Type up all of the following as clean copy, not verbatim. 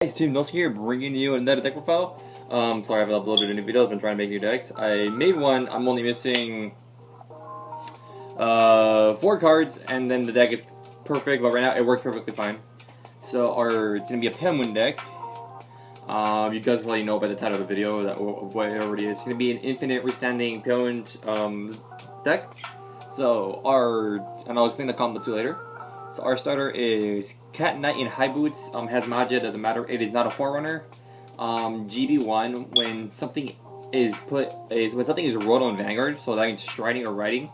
Guys, TeamNoSkill here, bringing you another deck profile. Sorry I haven't uploaded any videos, I've been trying to make new decks. I made one, I'm only missing 4 cards, and then the deck is perfect, but right now it works perfectly fine. So it's going to be a Penguin deck. You guys probably know by the title of the video that what it already is. It's going to be an infinite Restanding Penguin deck. So and I'll explain the combo too later. So our starter is Cat Knight in high boots, has magia, doesn't matter, it is not a forerunner. GB1, when something is rolled on Vanguard, so that means striding or riding,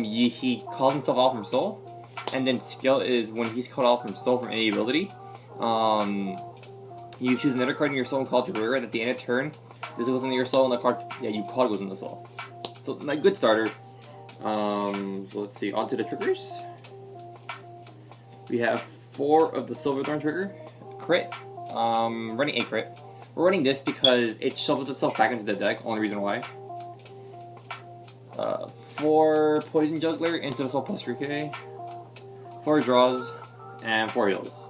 he calls himself off from soul. And then skill is when he's called off from soul from any ability, you choose another card in your soul and call it to rear, and at the end of turn, this goes into your soul and the card you called goes in the soul. So a good starter. So let's see, on to the triggers. We have 4 of the Silverthorn trigger. Crit. Running a crit. We're running this because it shovels itself back into the deck, only reason why. 4 Poison Juggler into the soul plus 3k. 4 draws, and 4 heals.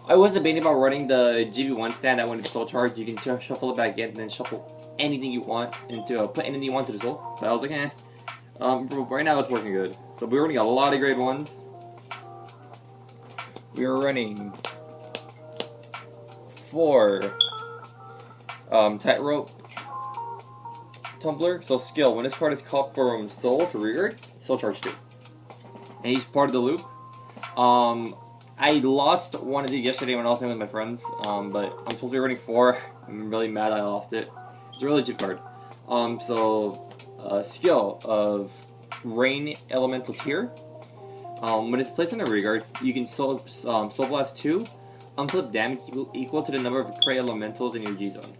I was debating about running the GB1 stand that when it's soul charged, you can shuffle it back in and then shuffle anything you want into put anything you want to the soul. But I was like, eh. Right now it's working good. So we're running a lot of grade 1s. We are running 4 Tightrope Tumbler. So skill, when this card is called from soul to rearguard, soul charge 2. And he's part of the loop. I lost one of these yesterday when I was playing with my friends, but I'm supposed to be running 4. I'm really mad I lost it. It's a really cheap card. Skill of Rain Elemental Tier. When it's placed in the rearguard, you can Soul Blast 2, unflip damage equal to the number of Cray Elementals in your G zone.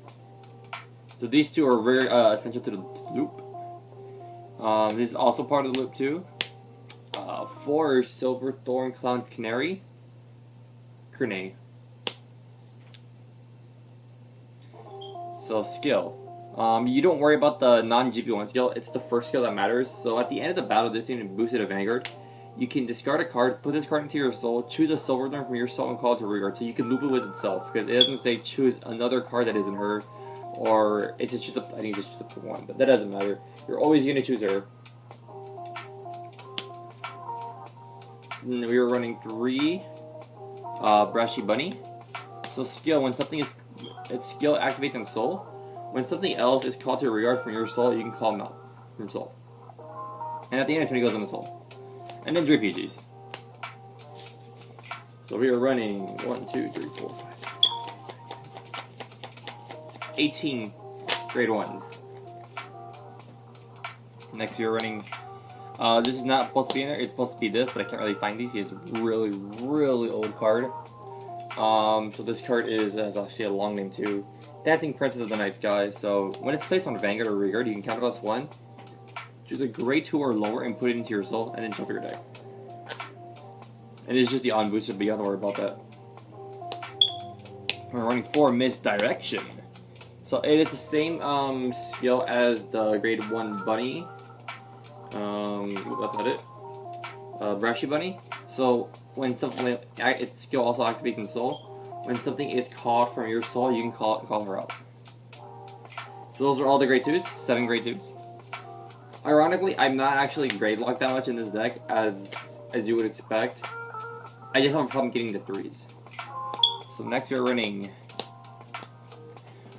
So these 2 are very essential to the loop. This is also part of the loop too. 4 Silverthorn Clown Canary. So skill. You don't worry about the non-GB1 skill, it's the first skill that matters. So at the end of the battle, this unit boosted a Vanguard. You can discard a card, put this card into your soul, choose a Silverthorn from your soul and call it to rearguard. So you can loop it with itself, because it doesn't say choose another card that isn't her, or it's just I think it's just up to 1, but that doesn't matter. You're always going to choose her. And we were running 3 Brashy Bunny. So skill, when something is skill activates in soul. When something else is called to rearguard from your soul, you can call them out from soul. And at the end of turn, he goes on the soul. And then 3 PGs. So we are running 1, 2, 3, 4, 5, 18 grade 1s. Next we are running, this is not supposed to be in there, it's supposed to be this, but I can't really find these. It's a really, really old card. So this card has actually a long name too. Dancing Princess of the Night Sky. So when it's placed on Vanguard or rearguard, you can count it as 1. Choose a grade 2 or lower and put it into your soul, and then shuffle your deck. And it's just the on-boosted, but you don't have to worry about that. We're running 4 Misdirection. So it is the same skill as the grade 1 Bunny. That's not it. Brashy Bunny. So when its skill also activates in soul. When something is called from your soul, you can call her out. So those are all the grade 2s, 7 grade 2s. Ironically, I'm not actually grade locked that much in this deck as you would expect. I just have a problem getting the 3s. So next we're running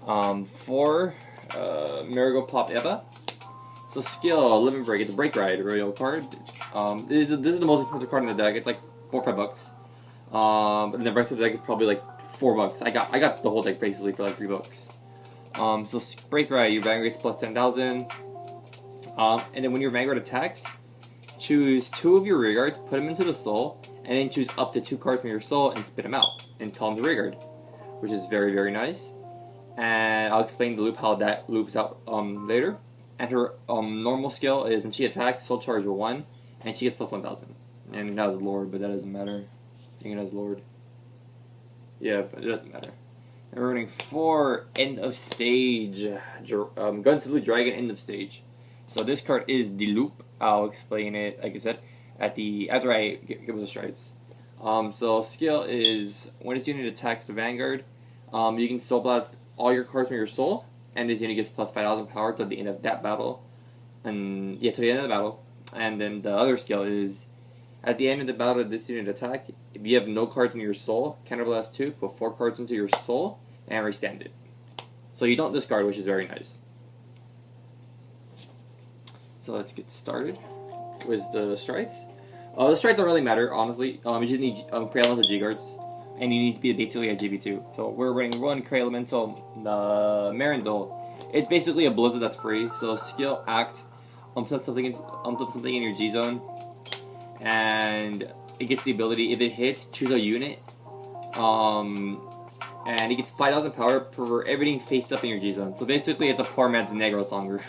4 Marigold Pop Eva. So skill, Limit Break, it's a Break Ride, real card. This is the most expensive card in the deck. It's like 4 or 5 bucks. And the rest of the deck is probably like 4 bucks. I got the whole deck basically for like 3 bucks. So Break Ride, your Vanguard plus 10,000. And then when your Vanguard attacks, choose 2 of your rearguards, put them into the soul, and then choose up to 2 cards from your soul and spit them out and call them to rearguard, which is very, very nice. And I'll explain the loop, how that loops out later. And her normal skill is when she attacks, soul charge 1, and she gets plus 1,000. And it has Lord, but that doesn't matter. I think it has Lord. Yeah, but it doesn't matter. And we're running 4 End of Stage. Gun Salute Dragon End of Stage. So this card is the loop. I'll explain it, like I said, after I give it the strides. So skill is when this unit attacks the Vanguard, you can Soul Blast all your cards from your soul, and this unit gets plus 5,000 power to the end of that battle. And yeah, to the end of the battle. And then the other skill is at the end of the battle of this unit attack, if you have no cards in your soul, counterblast 2, put 4 cards into your soul, and restand it. So you don't discard, which is very nice. So let's get started with the strides. The strides don't really matter, honestly. You just need Cray Elemental G-Guards, and you need to be basically a GB2. So we're running 1 Cray Elemental Marindol. It's basically a Blizzard that's free. So skill act, flip something in your G zone, and it gets the ability, if it hits, choose a unit, and it gets 5,000 power for everything face up in your G zone. So basically, it's a poor man's Negro Songer.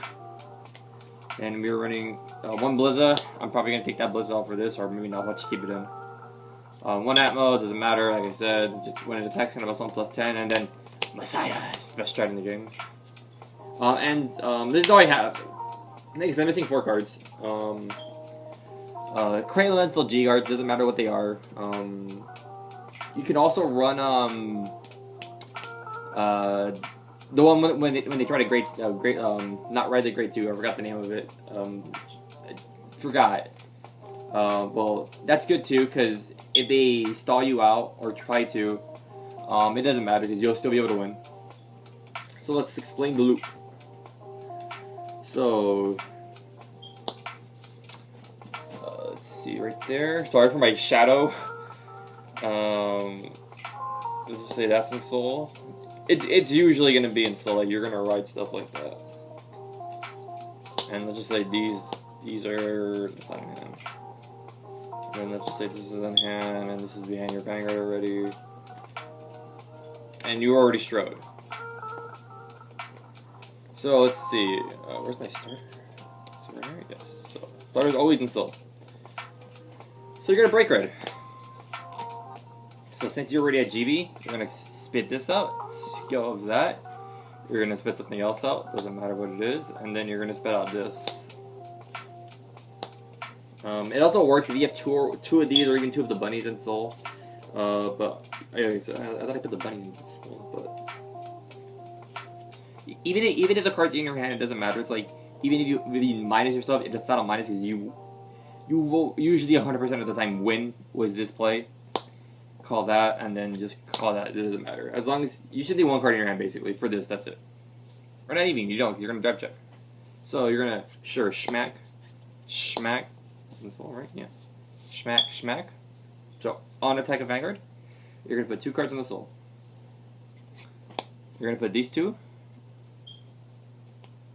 And we're running 1 Blizza. I'm probably gonna take that Blizza off for this, or maybe not. Let's keep it in. 1 Atmo, doesn't matter. Like I said, just when it attacks, kind of plus 1 plus 10, and then Messiah is the best strat in the game. This is all I have. Because I'm missing 4 cards. Cray Elemental G-Guards, doesn't matter what they are. You can also run the one when they try to grade not ride the grade 2. I forgot the name of it. Forgot. Well, that's good too, because if they stall you out or try to, it doesn't matter because you'll still be able to win. So let's explain the loop. So let's see right there. Sorry for my shadow. Let's just say that's in soul. It's usually going to be in soul. Like, you're going to write stuff like that. And let's just say these are that's on hand. And let's just say this is on hand, and this is behind your Vanguard already. And you already strode. So let's see. Where's my starter? Is it right here? Yes. So starter's always in soul. So you're going to break red. So since you're already at GB, you're going to spit this out. Skill of that. You're going to spit something else out. Doesn't matter what it is. And then you're going to spit out this. It also works if you have two of these or even 2 of the bunnies in soul. But anyways, I thought I put the bunny in soul. But even if the card's in your hand, it doesn't matter. It's like even if you minus yourself, it's not a minus because you will usually 100% of the time win with this play. Call that, and then just call that. It doesn't matter. As long as you should do 1 card in your hand, basically. For this, that's it. Or not even. You don't. You're gonna drive check. So you're gonna schmack. This one, right? Yeah. Schmack. So on attack of Vanguard, you're gonna put 2 cards in the soul. You're gonna put these 2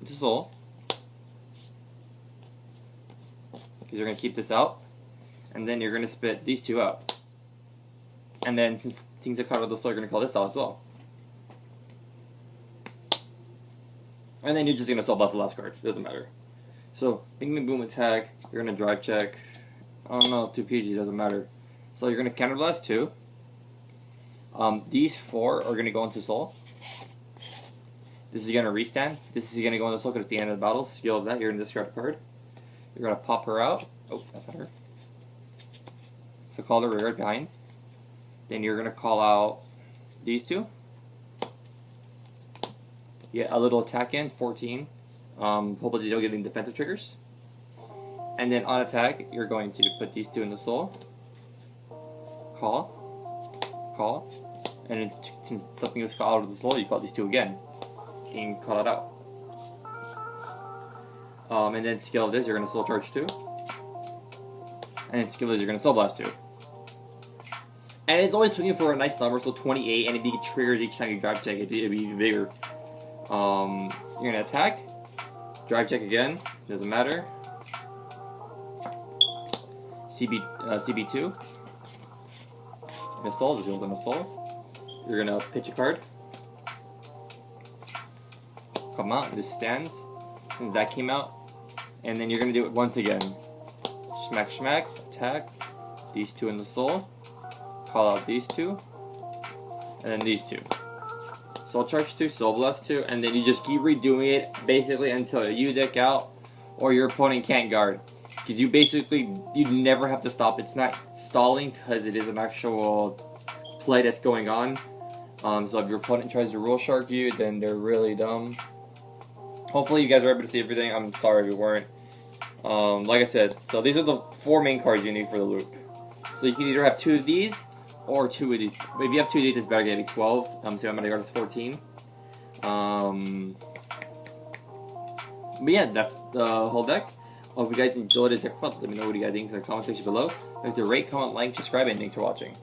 into soul, because you're gonna keep this out, and then you're gonna spit these 2 out. And then, since things are caught out of the soul, you're going to call this out as well. And then you're just going to soul blast the last card. Doesn't matter. So, Bing Boom attack. You're going to drive check. Oh no, 2 PG. Doesn't matter. So you're going to counterblast 2. These 4 are going to go into soul. This is going to restand. This is going to go into soul because it's the end of the battle. Skill of that. You're going to discard a card. You're going to pop her out. Oh, that's not her. So call the rear behind. Then you're going to call out these 2. Yeah, a little attack in, 14. Hopefully they don't get any defensive triggers. And then on attack, you're going to put these 2 in the soul. Call. And then, since something was called out of the soul, you call these 2 again. And call it out. And then skill of this, you're going to soul charge 2. And then skill of this, you're going to soul blast 2. And it's always swinging for a nice number, so 28, and if you get triggers each time you drive check, it'd be even bigger. You're going to attack, drive check again, doesn't matter. CB2. In a soul, this goes on a soul. You're going to pitch a card. Come out, this stands. And that came out. And then you're going to do it once again. Schmack, attack. These 2 in the soul. Call out these 2, and then these 2. Soul charge 2, soul blast 2, and then you just keep redoing it basically until you deck out or your opponent can't guard. Because you never have to stop. It's not stalling because it is an actual play that's going on. So if your opponent tries to rule shark you, then they're really dumb. Hopefully you guys are able to see everything. I'm sorry if you weren't. Like I said, so these are the 4 main cards you need for the loop. So you can either have 2 of these or 2 of these. If you have 2 of these, it's better getting 12. So I'm gonna go to 14. But yeah, that's the whole deck. Hope you guys enjoyed this deck. Let me know what you guys think in the comment section below. If you rate, comment, like, subscribe, and thanks for watching.